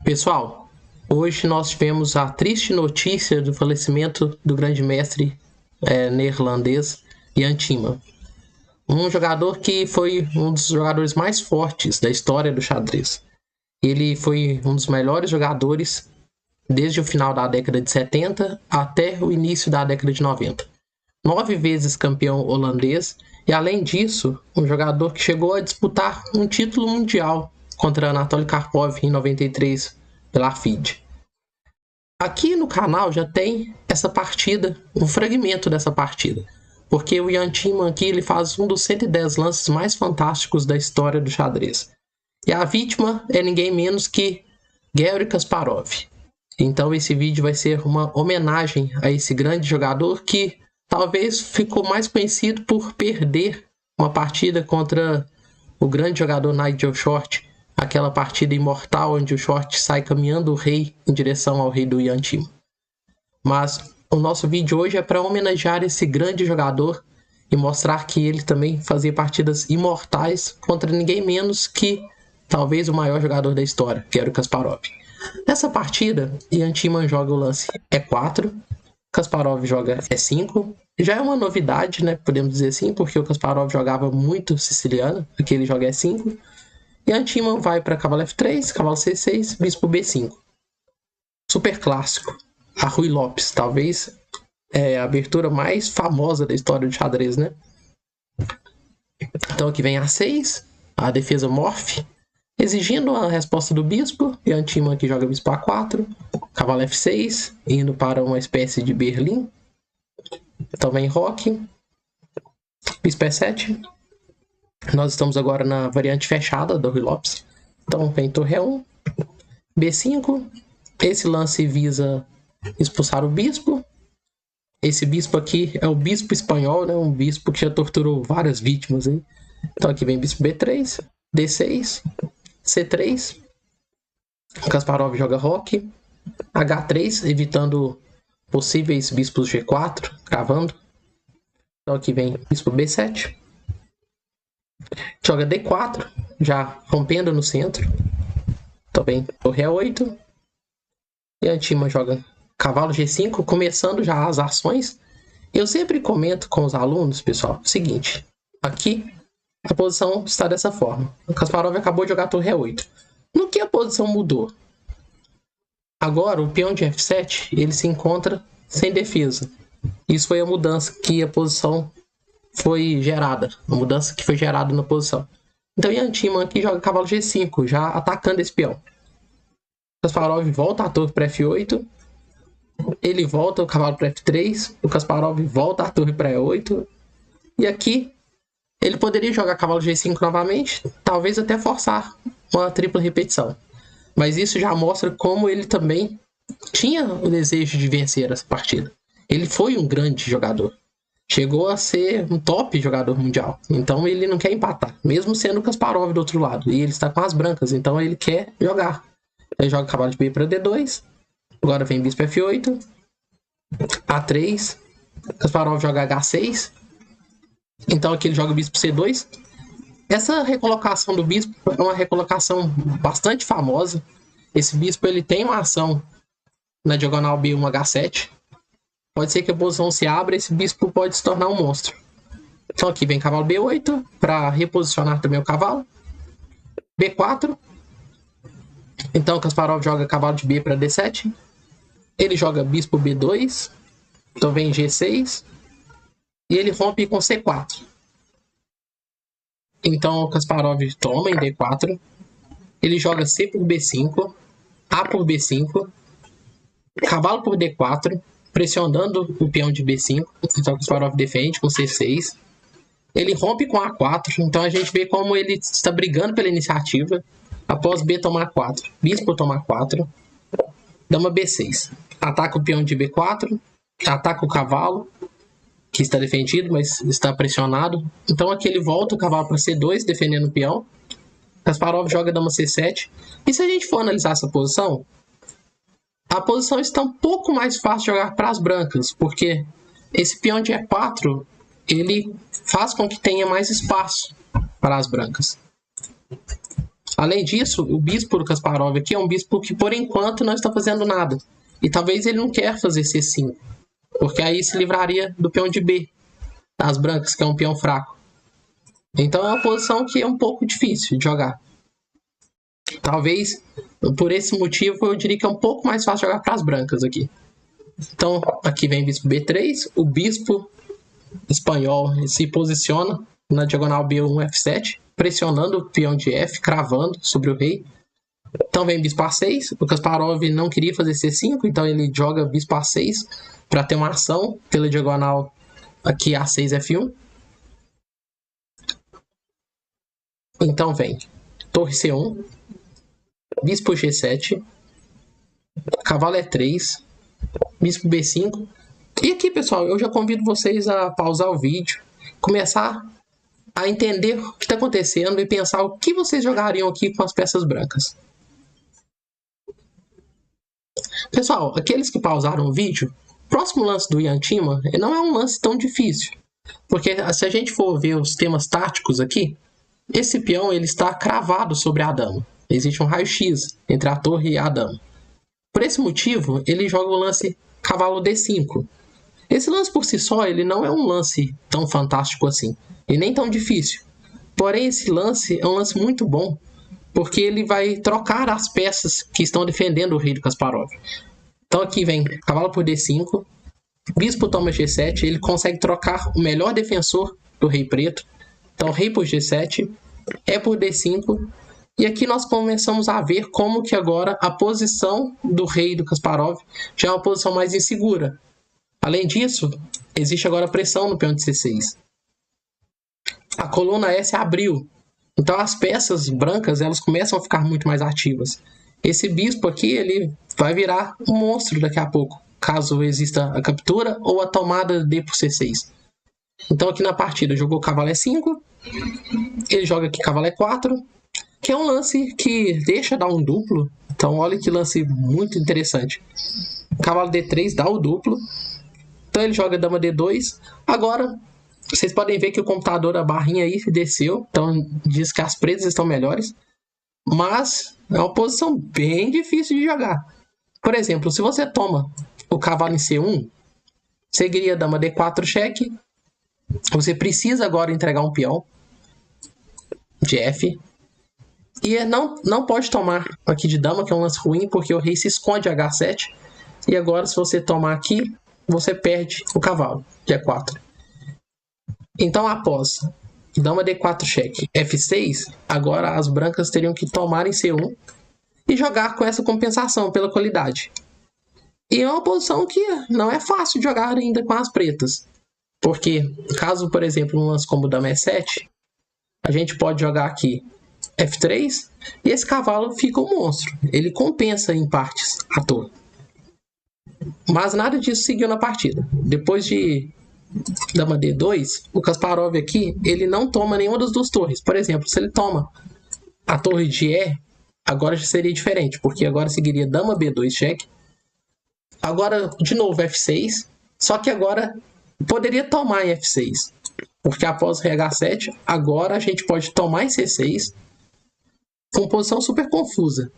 Pessoal, hoje nós tivemos a triste notícia do falecimento do grande mestre neerlandês Jan Timman, um jogador que foi um dos jogadores mais fortes da história do xadrez. Ele foi um dos melhores jogadores desde o final da década de 70 até o início da década de 90. 9 vezes campeão holandês e, além disso, um jogador que chegou a disputar um título mundial contra Anatoly Karpov em 93 pela FIDE. Aqui no canal já tem essa partida, um fragmento dessa partida, porque o Jan Timman aqui ele faz um dos 110 lances mais fantásticos da história do xadrez. E a vítima é ninguém menos que Garry Kasparov. Então esse vídeo vai ser uma homenagem a esse grande jogador que talvez ficou mais conhecido por perder uma partida contra o grande jogador Nigel Short, aquela partida imortal onde o Short sai caminhando o rei em direção ao rei do Jan Timman. Mas o nosso vídeo hoje é para homenagear esse grande jogador e mostrar que ele também fazia partidas imortais contra ninguém menos que talvez o maior jogador da história, Garry Kasparov. Nessa partida, Jan Timman joga o lance E4, Kasparov joga E5. Já é uma novidade, né? Podemos dizer assim, porque o Kasparov jogava muito siciliano, aqui ele joga E5. Jan Timman vai para cavalo F3, cavalo C6, bispo B5. Super clássico. A Ruy Lopes, talvez a abertura mais famosa da história do xadrez, né? Então aqui vem A6, a defesa morfe, exigindo a resposta do bispo. Jan Timman aqui joga bispo A4, cavalo F6, indo para uma espécie de Berlim. Então vem roque, bispo E7. Nós estamos agora na variante fechada da Ruy Lopes. Então vem torre E1, B5. Esse lance visa expulsar o bispo. Esse bispo aqui é o bispo espanhol, né? Um bispo que já torturou várias vítimas aí. Então aqui vem bispo B3, D6, C3. Kasparov joga roque, H3, evitando possíveis bispos G4, cravando. Então aqui vem bispo B7. Joga D4, já rompendo no centro. Também torre E8. E a Timman joga cavalo G5, começando já as ações. Eu sempre comento com os alunos, pessoal, o seguinte. Aqui, a posição está dessa forma. O Kasparov acabou de jogar torre E8. No que a posição mudou? Agora, o peão de F7, ele se encontra sem defesa. Isso foi a mudança que a posição foi gerada. A mudança que foi gerada na posição. Então, Jan Timman aqui joga cavalo G5, já atacando esse peão. Kasparov volta a torre para F8. Ele volta o cavalo para F3. O Kasparov volta a torre para E8. E aqui, ele poderia jogar cavalo G5 novamente, talvez até forçar uma tripla repetição. Mas isso já mostra como ele também tinha o desejo de vencer essa partida. Ele foi um grande jogador. Chegou a ser um top jogador mundial. Então ele não quer empatar, mesmo sendo o Kasparov do outro lado. E ele está com as brancas, então ele quer jogar. Ele joga cavalo de B para D2. Agora vem bispo F8. A3. Kasparov joga H6. Então aqui ele joga bispo C2. Essa recolocação do bispo é uma recolocação bastante famosa. Esse bispo ele tem uma ação na diagonal B1 H7. Pode ser que a posição se abra e esse bispo pode se tornar um monstro. Então aqui vem cavalo B8 para reposicionar também o cavalo. B4. Então Kasparov joga cavalo de B para D7. Ele joga bispo B2. Então vem G6. E ele rompe com C4. Então o Kasparov toma em D4. Ele joga C por B5. A por B5. Cavalo por D4. Pressionando o peão de B5. Então o Kasparov defende com C6. Ele rompe com A4. Então a gente vê como ele está brigando pela iniciativa. Após B tomar 4. Bispo tomar 4. Dama B6. Ataca o peão de B4. Ataca o cavalo, que está defendido, mas está pressionado. Então aqui ele volta o cavalo para C2, defendendo o peão. Kasparov joga dama C7. E se a gente for analisar essa posição, a posição está um pouco mais fácil de jogar para as brancas, porque esse peão de E4, ele faz com que tenha mais espaço para as brancas. Além disso, o bispo do Kasparov aqui é um bispo que, por enquanto, não está fazendo nada. E talvez ele não quer fazer C5, porque aí se livraria do peão de B, das brancas, que é um peão fraco. Então é uma posição que é um pouco difícil de jogar. Talvez, por esse motivo, eu diria que é um pouco mais fácil jogar para as brancas aqui. Então, aqui vem bispo B3, o bispo espanhol se posiciona na diagonal B1, F7, pressionando o peão de F, cravando sobre o rei. Então vem bispo A6, o Kasparov não queria fazer C5, então ele joga bispo A6 para ter uma ação pela diagonal aqui A6, F1. Então vem torre C1, bispo G7, cavalo E3, bispo B5. E aqui, pessoal, eu já convido vocês a pausar o vídeo, começar a entender o que está acontecendo e pensar o que vocês jogariam aqui com as peças brancas. Pessoal, aqueles que pausaram o vídeo, o próximo lance do Ian Timman não é um lance tão difícil, porque se a gente for ver os temas táticos aqui, esse peão ele está cravado sobre a dama. Existe um raio-x entre a torre e a dama. Por esse motivo, ele joga o lance cavalo D5. Esse lance por si só ele não é um lance tão fantástico assim, e nem tão difícil. Porém, esse lance é um lance muito bom, porque ele vai trocar as peças que estão defendendo o rei do Kasparov. Então aqui vem cavalo por D5, bispo toma G7, ele consegue trocar o melhor defensor do rei preto. Então rei por G7, é por D5, e aqui nós começamos a ver como que agora a posição do rei do Kasparov já é uma posição mais insegura. Além disso, existe agora pressão no peão de C6. A coluna S abriu. Então as peças brancas elas começam a ficar muito mais ativas. Esse bispo aqui ele vai virar um monstro daqui a pouco, caso exista a captura ou a tomada D por C6. Então aqui na partida jogou cavalo E5, ele joga aqui cavalo E4, que é um lance que deixa dar um duplo. Então olha que lance muito interessante. Cavalo D3 dá o duplo. Então ele joga dama D2. Agora vocês podem ver que o computador, a barrinha aí desceu, então diz que as pretas estão melhores, mas é uma posição bem difícil de jogar. Por exemplo, se você toma o cavalo em C1, seguiria dama D4 cheque, você precisa agora entregar um peão de F, e não pode tomar aqui de dama, que é um lance ruim, porque o rei se esconde H7, e agora se você tomar aqui, você perde o cavalo, de E4. Então, após dama D4 cheque, F6, agora as brancas teriam que tomar em C1 e jogar com essa compensação pela qualidade. E é uma posição que não é fácil de jogar ainda com as pretas. Porque, caso, por exemplo, um lance como dama E7, a gente pode jogar aqui F3 e esse cavalo fica um monstro. Ele compensa em partes a torre. Mas nada disso seguiu na partida. Depois de dama D2, o Kasparov aqui, ele não toma nenhuma das duas torres. Por exemplo, se ele toma a torre de E, agora já seria diferente, porque agora seguiria dama B2 cheque. Agora, de novo, F6, só que agora poderia tomar em F6, porque após rei H7, agora a gente pode tomar em C6, com posição super confusa.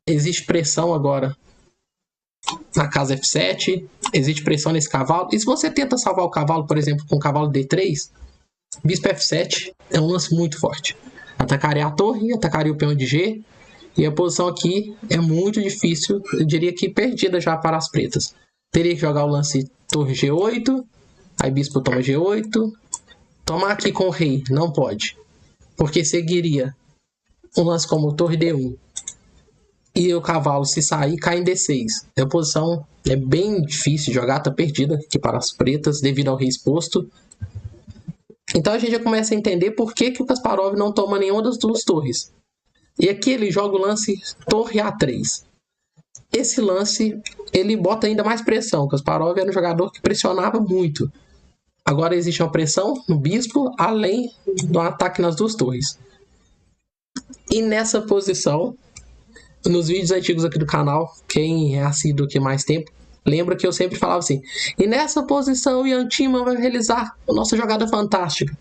Existe pressão agora na casa F7, existe pressão nesse cavalo, e se você tenta salvar o cavalo, por exemplo, com o cavalo D3, bispo F7 é um lance muito forte. Atacaria a torre, atacaria o peão de G, e a posição aqui é muito difícil, eu diria que perdida já para as pretas. Teria que jogar o lance torre G8, aí bispo toma G8, tomar aqui com o rei, não pode, porque seguiria um lance como torre D1, e o cavalo, se sair, cai em D6. A posição é bem difícil de jogar, tá perdida aqui para as pretas, devido ao rei exposto. Então a gente já começa a entender por que o Kasparov não toma nenhuma das duas torres. E aqui ele joga o lance torre A3. Esse lance, ele bota ainda mais pressão. O Kasparov era um jogador que pressionava muito. Agora existe uma pressão no bispo, além do ataque nas duas torres. E nessa posição, nos vídeos antigos aqui do canal, quem é assíduo aqui mais tempo, lembra que eu sempre falava assim: e nessa posição o Ian Timman vai realizar a nossa jogada fantástica.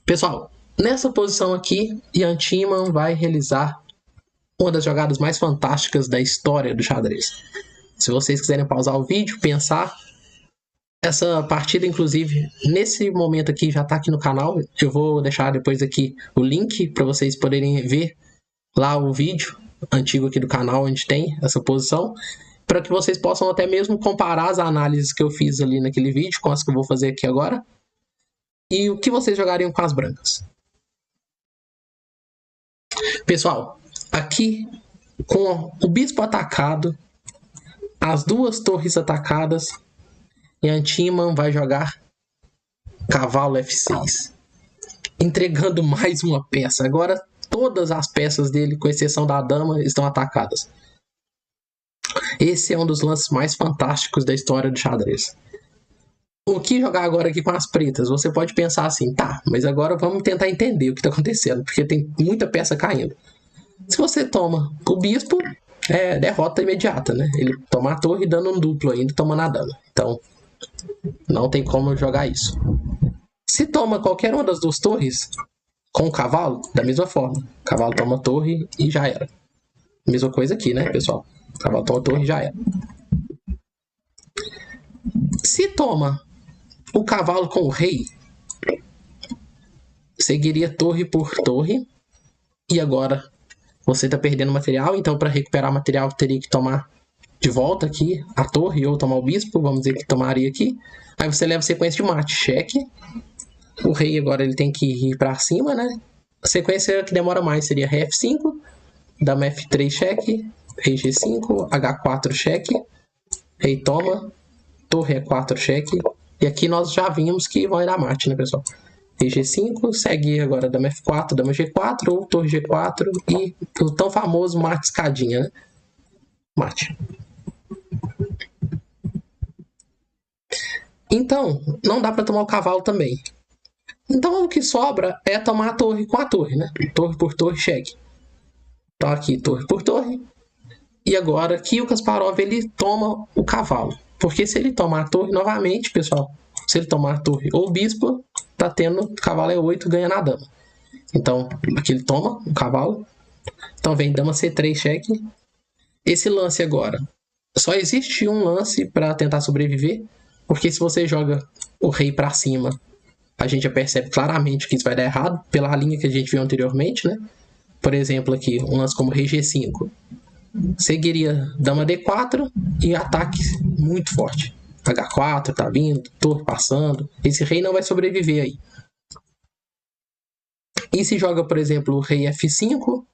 Pessoal, Nessa posição aqui, Ian Thiemann vai realizar uma das jogadas mais fantásticas da história do xadrez. Se vocês quiserem pausar o vídeo, pensar, essa partida, inclusive, nesse momento aqui, já está aqui no canal. Eu vou deixar depois aqui o link para vocês poderem ver lá o vídeo antigo aqui do canal, onde tem essa posição, para que vocês possam até mesmo comparar as análises que eu fiz ali naquele vídeo com as que eu vou fazer aqui agora, e o que vocês jogariam com as brancas. Pessoal, aqui com o bispo atacado, as duas torres atacadas, Ian Thiemann vai jogar cavalo F6, entregando mais uma peça. Agora todas as peças dele, com exceção da dama, estão atacadas. Esse é um dos lances mais fantásticos da história do xadrez. O que jogar agora aqui com as pretas? Você pode pensar assim, tá, mas agora vamos tentar entender o que está acontecendo, porque tem muita peça caindo. Se você toma o bispo, é derrota imediata, né? Ele toma a torre dando um duplo ainda, tomando a dama. Então, não tem como jogar isso. Se toma qualquer uma das duas torres, com o cavalo, da mesma forma. O cavalo toma a torre e já era. Mesma coisa aqui, né, pessoal? O cavalo toma a torre e já era. Se toma o cavalo com o rei, seguiria torre por torre. E agora você está perdendo material, então para recuperar material teria que tomar de volta aqui a torre ou tomar o bispo, vamos dizer que tomaria aqui. Aí você leva sequência de mate, cheque. O rei agora ele tem que ir para cima, né? A sequência que demora mais seria rei F5, dama F3 cheque, rei G5, H4 cheque, rei toma, torre E4 cheque. E aqui nós já vimos que vai dar mate, né, pessoal? Rei G5, segue agora dama F4, dama G4 ou torre G4 e o tão famoso mate escadinha, né? Mate. Então, não dá para tomar o cavalo também. Então, o que sobra é tomar a torre com a torre, né? Torre por torre, cheque. Então, aqui, torre por torre. E agora, aqui o Kasparov, ele toma o cavalo. Porque se ele tomar a torre novamente, pessoal, se ele tomar a torre ou o bispo, tá tendo cavalo E8 ganhando a dama. Então, aqui ele toma o cavalo. Então, vem dama C3, cheque. Esse lance agora, só existe um lance para tentar sobreviver, porque se você joga o rei para cima, a gente já percebe claramente que isso vai dar errado, pela linha que a gente viu anteriormente, né? Por exemplo, aqui, um lance como rei G5. Seguiria dama D4 e ataque muito forte. H4 tá vindo, torre passando. Esse rei não vai sobreviver aí. E se joga, por exemplo, o rei F5,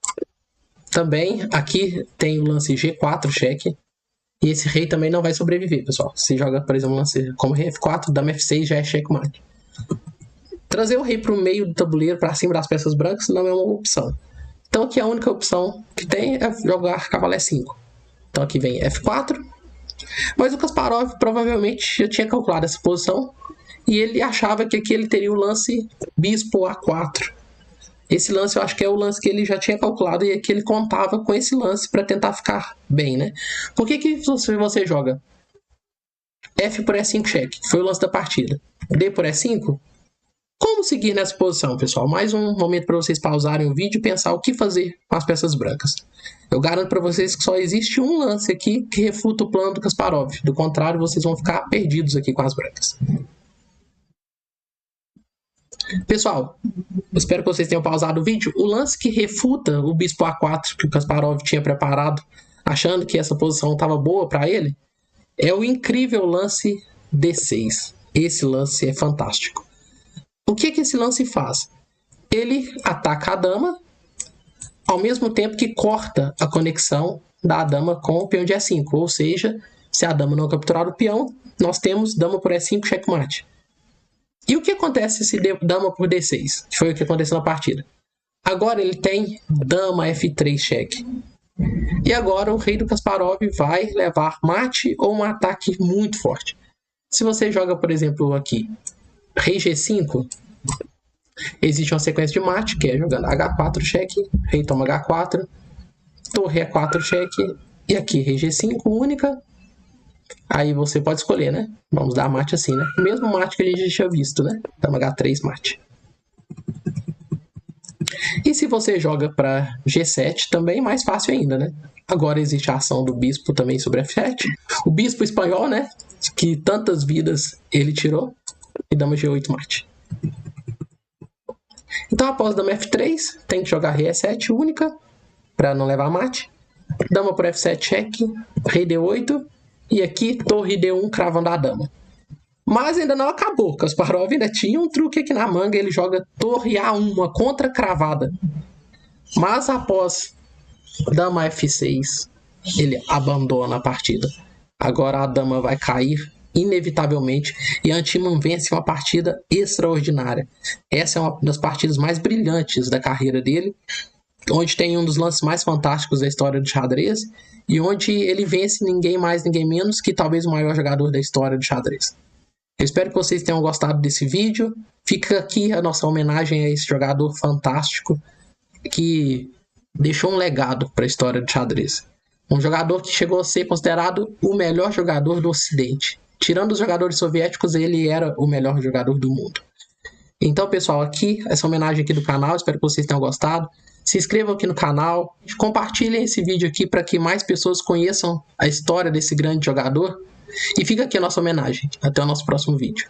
também aqui tem o lance G4 cheque. E esse rei também não vai sobreviver, pessoal. Se joga, por exemplo, um lance como rei F4, dama F6 já é checkmate. Trazer o rei para o meio do tabuleiro, para cima das peças brancas, não é uma opção. Então aqui a única opção que tem é jogar cavalo E5. Então aqui vem F4. Mas o Kasparov provavelmente já tinha calculado essa posição. E ele achava que aqui ele teria o lance bispo A4. Esse lance eu acho que é o lance que ele já tinha calculado e que ele contava com esse lance para tentar ficar bem, né? Por que você joga F por E5 cheque, que foi o lance da partida, D por E5? Como seguir nessa posição, pessoal? Mais um momento para vocês pausarem o vídeo e pensar o que fazer com as peças brancas. Eu garanto para vocês que só existe um lance aqui que refuta o plano do Kasparov. Do contrário, vocês vão ficar perdidos aqui com as brancas. Pessoal, espero que vocês tenham pausado o vídeo. O lance que refuta o bispo A4 que o Kasparov tinha preparado, achando que essa posição estava boa para ele, é o incrível lance D6. Esse lance é fantástico. O que esse lance faz? Ele ataca a dama, ao mesmo tempo que corta a conexão da dama com o peão de E5. Ou seja, se a dama não capturar o peão, nós temos dama por E5, checkmate. E o que acontece se dama por D6? Que foi o que aconteceu na partida. Agora ele tem dama F3 cheque. E agora o rei do Kasparov vai levar mate ou um ataque muito forte. Se você joga, por exemplo, aqui, rei G5, existe uma sequência de mate, que é jogando H4 cheque, rei toma H4, torre E4 cheque, e aqui rei G5 única. Aí você pode escolher, né? Vamos dar mate assim, né? O mesmo mate que a gente já tinha visto, né? Dama H3 mate. se você joga para G7, também mais fácil ainda, né? Agora existe a ação do bispo também sobre F7. O bispo espanhol, né? Que tantas vidas ele tirou. E dama G8 mate. Então após dama F3, tem que jogar rei E7 única, para não levar mate. Dama por F7 cheque, rei D8. E aqui torre D1 cravando a dama. Mas ainda não acabou. Kasparov ainda tinha um truque aqui na manga. Ele joga torre A1, uma contra cravada. Mas após dama F6, ele abandona a partida. Agora a dama vai cair inevitavelmente e Antiman vence uma partida extraordinária. Essa é uma das partidas mais brilhantes da carreira dele, onde tem um dos lances mais fantásticos da história do xadrez e onde ele vence ninguém mais, ninguém menos que talvez o maior jogador da história do xadrez. Eu espero que vocês tenham gostado desse vídeo. Fica aqui a nossa homenagem a esse jogador fantástico que deixou um legado para a história do xadrez. Um jogador que chegou a ser considerado o melhor jogador do Ocidente. Tirando os jogadores soviéticos, ele era o melhor jogador do mundo. Então, pessoal, aqui, essa homenagem aqui do canal. Espero que vocês tenham gostado. Se inscrevam aqui no canal. Compartilhem esse vídeo aqui para que mais pessoas conheçam a história desse grande jogador. E fica aqui a nossa homenagem. Até o nosso próximo vídeo.